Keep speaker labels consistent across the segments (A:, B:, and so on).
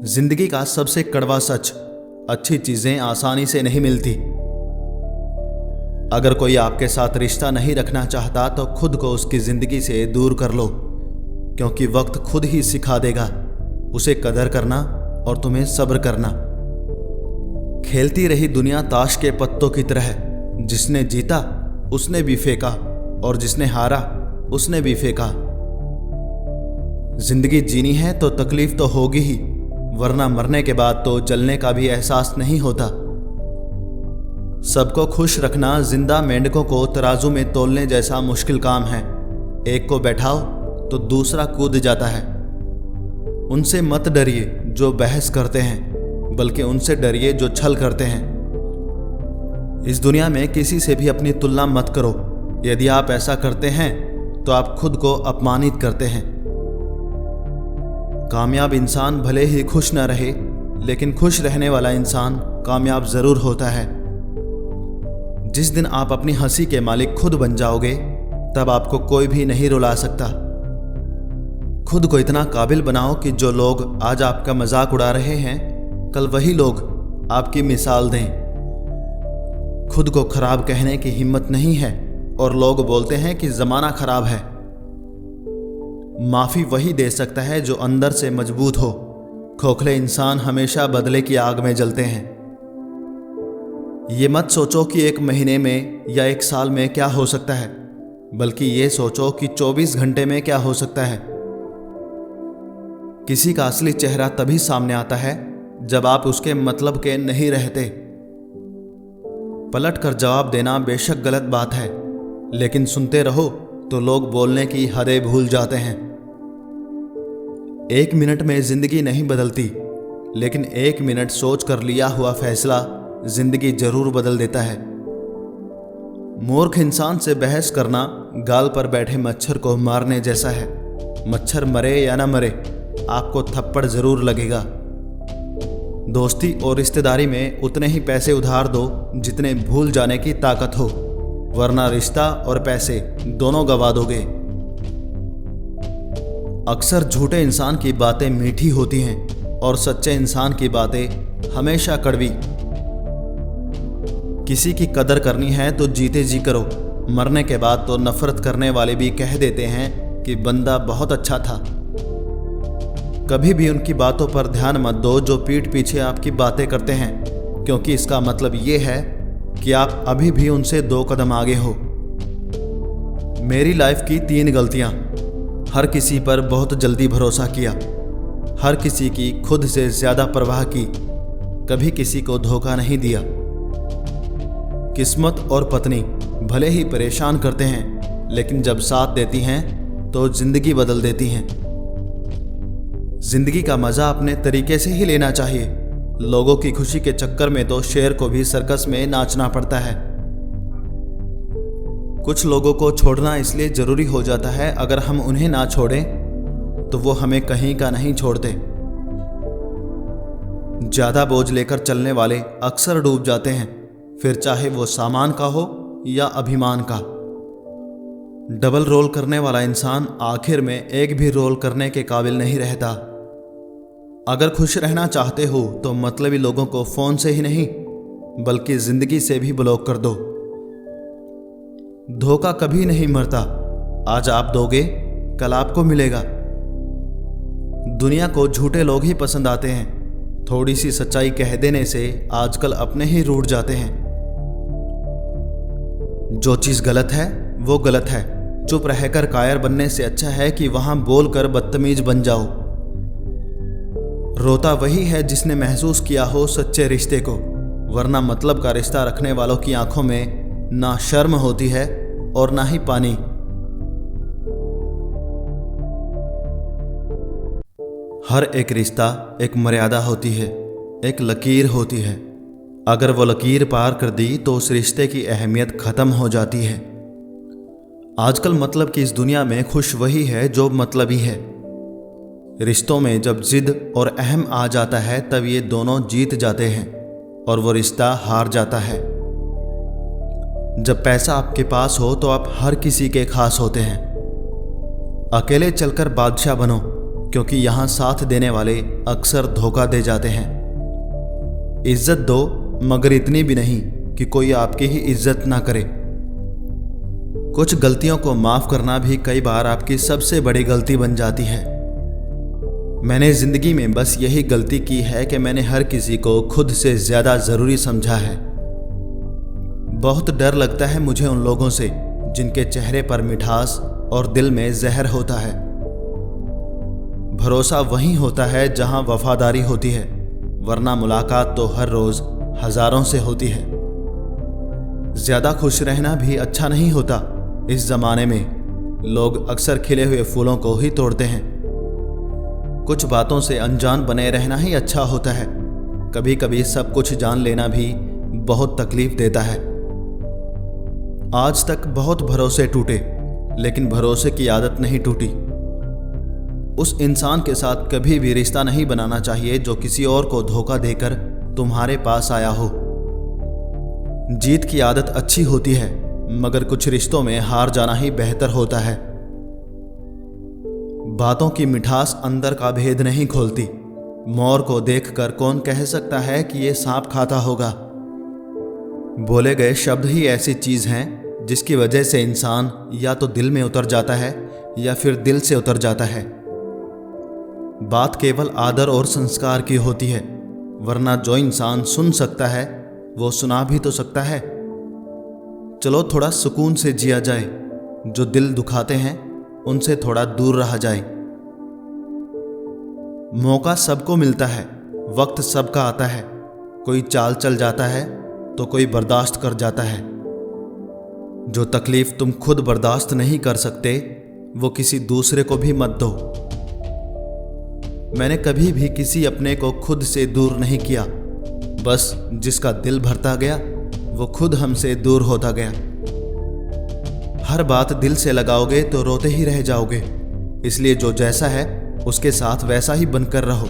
A: जिंदगी का सबसे कड़वा सच, अच्छी चीजें आसानी से नहीं मिलती। अगर कोई आपके साथ रिश्ता नहीं रखना चाहता तो खुद को उसकी जिंदगी से दूर कर लो, क्योंकि वक्त खुद ही सिखा देगा उसे कदर करना और तुम्हें सब्र करना। खेलती रही दुनिया ताश के पत्तों की तरह है, जिसने जीता उसने भी फेंका और जिसने हारा उसने भी फेंका। जिंदगी जीनी है तो तकलीफ तो होगी ही, वरना मरने के बाद तो जलने का भी एहसास नहीं होता। सबको खुश रखना जिंदा मेंढकों को तराजू में तोलने जैसा मुश्किल काम है। एक को बैठाओ तो दूसरा कूद जाता है। उनसे मत डरिए जो बहस करते हैं, बल्कि उनसे डरिए जो छल करते हैं। इस दुनिया में किसी से भी अपनी तुलना मत करो। यदि आप ऐसा करते हैं तो आप खुद को अपमानित करते हैं। कामयाब इंसान भले ही खुश न रहे, लेकिन खुश रहने वाला इंसान कामयाब जरूर होता है। जिस दिन आप अपनी हंसी के मालिक खुद बन जाओगे, तब आपको कोई भी नहीं रुला सकता। खुद को इतना काबिल बनाओ कि जो लोग आज आपका मजाक उड़ा रहे हैं, कल वही लोग आपकी मिसाल दें। खुद को खराब कहने की हिम्मत नहीं है और लोग बोलते हैं कि जमाना खराब है। माफी वही दे सकता है जो अंदर से मजबूत हो। खोखले इंसान हमेशा बदले की आग में जलते हैं। ये मत सोचो कि एक महीने में या एक साल में क्या हो सकता है, बल्कि ये सोचो कि 24 घंटे में क्या हो सकता है। किसी का असली चेहरा तभी सामने आता है जब आप उसके मतलब के नहीं रहते। पलट कर जवाब देना बेशक गलत बात है, लेकिन सुनते रहो तो लोग बोलने की हदें भूल जाते हैं। एक मिनट में जिंदगी नहीं बदलती, लेकिन एक मिनट सोच कर लिया हुआ फैसला जिंदगी जरूर बदल देता है। मूर्ख इंसान से बहस करना गाल पर बैठे मच्छर को मारने जैसा है। मच्छर मरे या ना मरे, आपको थप्पड़ जरूर लगेगा। दोस्ती और रिश्तेदारी में उतने ही पैसे उधार दो जितने भूल जाने की ताकत हो, वरना रिश्ता और पैसे दोनों गवा दोगे। अक्सर झूठे इंसान की बातें मीठी होती हैं और सच्चे इंसान की बातें हमेशा कड़वी। किसी की कदर करनी है तो जीते जी करो। मरने के बाद तो नफरत करने वाले भी कह देते हैं कि बंदा बहुत अच्छा था। कभी भी उनकी बातों पर ध्यान मत दो जो पीठ पीछे आपकी बातें करते हैं, क्योंकि इसका मतलब ये है कि आप अभी भी उनसे 2 कदम आगे हो। मेरी लाइफ की 3 गलतियां। हर किसी पर बहुत जल्दी भरोसा किया, हर किसी की खुद से ज्यादा परवाह की, कभी किसी को धोखा नहीं दिया। किस्मत और पत्नी भले ही परेशान करते हैं, लेकिन जब साथ देती हैं तो जिंदगी बदल देती हैं। जिंदगी का मजा अपने तरीके से ही लेना चाहिए। लोगों की खुशी के चक्कर में तो शेर को भी सर्कस में नाचना पड़ता है। कुछ लोगों को छोड़ना इसलिए जरूरी हो जाता है, अगर हम उन्हें ना छोड़ें तो वो हमें कहीं का नहीं छोड़ते। ज्यादा बोझ लेकर चलने वाले अक्सर डूब जाते हैं, फिर चाहे वो सामान का हो या अभिमान का। डबल रोल करने वाला इंसान आखिर में एक भी रोल करने के काबिल नहीं रहता। अगर खुश रहना चाहते हो तो मतलबी लोगों को फोन से ही नहीं, बल्कि जिंदगी से भी ब्लॉक कर दो। धोखा कभी नहीं मरता। आज आप दोगे, कल आपको मिलेगा। दुनिया को झूठे लोग ही पसंद आते हैं। थोड़ी सी सच्चाई कह देने से आजकल अपने ही रूठ जाते हैं। जो चीज गलत है वो गलत है। चुप रहकर कायर बनने से अच्छा है कि वहां बोलकर बदतमीज बन जाओ। रोता वही है जिसने महसूस किया हो सच्चे रिश्ते को, वरना मतलब का रिश्ता रखने वालों की आंखों में ना शर्म होती है और ना ही पानी। हर एक रिश्ता एक मर्यादा होती है, एक लकीर होती है। अगर वो लकीर पार कर दी तो उस रिश्ते की अहमियत खत्म हो जाती है। आजकल मतलब की इस दुनिया में खुश वही है जो मतलबी है। रिश्तों में जब जिद और अहम आ जाता है, तब ये दोनों जीत जाते हैं और वो रिश्ता हार जाता है। जब पैसा आपके पास हो तो आप हर किसी के खास होते हैं। अकेले चलकर बादशाह बनो, क्योंकि यहाँ साथ देने वाले अक्सर धोखा दे जाते हैं। इज्जत दो, मगर इतनी भी नहीं कि कोई आपकी ही इज्जत ना करे। कुछ गलतियों को माफ करना भी कई बार आपकी सबसे बड़ी गलती बन जाती है। मैंने जिंदगी में बस यही गलती की है कि मैंने हर किसी को खुद से ज्यादा जरूरी समझा है। बहुत डर लगता है मुझे उन लोगों से जिनके चेहरे पर मिठास और दिल में जहर होता है। भरोसा वहीं होता है जहां वफादारी होती है, वरना मुलाकात तो हर रोज हजारों से होती है। ज्यादा खुश रहना भी अच्छा नहीं होता। इस जमाने में लोग अक्सर खिले हुए फूलों को ही तोड़ते हैं। कुछ बातों से अनजान बने रहना ही अच्छा होता है। कभी कभी सब कुछ जान लेना भी बहुत तकलीफ देता है। आज तक बहुत भरोसे टूटे, लेकिन भरोसे की आदत नहीं टूटी। उस इंसान के साथ कभी भी रिश्ता नहीं बनाना चाहिए जो किसी और को धोखा देकर तुम्हारे पास आया हो। जीत की आदत अच्छी होती है, मगर कुछ रिश्तों में हार जाना ही बेहतर होता है। बातों की मिठास अंदर का भेद नहीं खोलती। मोर को देखकर कौन कह सकता है कि ये सांप खाता होगा। बोले गए शब्द ही ऐसी चीज हैं जिसकी वजह से इंसान या तो दिल में उतर जाता है या फिर दिल से उतर जाता है। बात केवल आदर और संस्कार की होती है, वरना जो इंसान सुन सकता है वो सुना भी तो सकता है। चलो थोड़ा सुकून से जिया जाए। जो दिल दुखाते हैं उनसे थोड़ा दूर रहा जाए। मौका सबको मिलता है, वक्त सबका आता है। कोई चाल चल जाता है तो कोई बर्दाश्त कर जाता है। जो तकलीफ तुम खुद बर्दाश्त नहीं कर सकते वो किसी दूसरे को भी मत दो। मैंने कभी भी किसी अपने को खुद से दूर नहीं किया। बस जिसका दिल भरता गया वो खुद हमसे दूर होता गया। हर बात दिल से लगाओगे तो रोते ही रह जाओगे। इसलिए जो जैसा है उसके साथ वैसा ही बनकर रहो।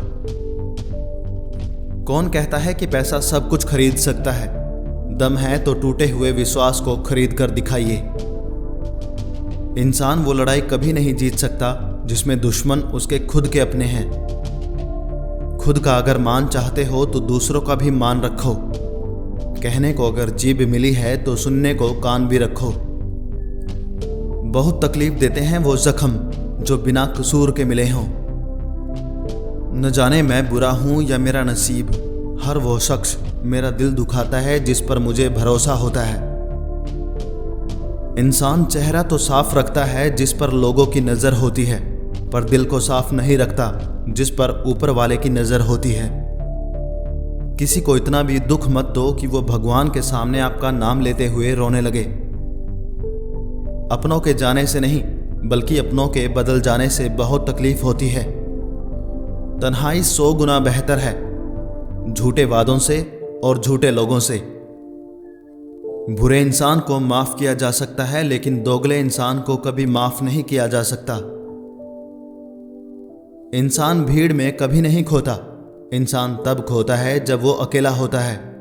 A: कौन कहता है कि पैसा सब कुछ खरीद सकता है? दम है तो टूटे हुए विश्वास को खरीद कर दिखाइए। इंसान वो लड़ाई कभी नहीं जीत सकता जिसमें दुश्मन उसके खुद के अपने हैं। खुद का अगर मान चाहते हो तो दूसरों का भी मान रखो। कहने को अगर जीभ मिली है तो सुनने को कान भी रखो। बहुत तकलीफ देते हैं वो जख्म जो बिना कसूर के मिले हों। न जाने मैं बुरा हूं या मेरा नसीब, हर वो शख्स मेरा दिल दुखाता है जिस पर मुझे भरोसा होता है। इंसान चेहरा तो साफ रखता है जिस पर लोगों की नजर होती है, पर दिल को साफ नहीं रखता जिस पर ऊपर वाले की नजर होती है। किसी को इतना भी दुख मत दो कि वो भगवान के सामने आपका नाम लेते हुए रोने लगे। अपनों के जाने से नहीं बल्कि अपनों के बदल जाने से बहुत तकलीफ होती है। तन्हाई 100 गुना बेहतर है झूठे वादों से और झूठे लोगों से। बुरे इंसान को माफ किया जा सकता है, लेकिन दोगले इंसान को कभी माफ नहीं किया जा सकता। इंसान भीड़ में कभी नहीं खोता। इंसान तब खोता है जब वो अकेला होता है।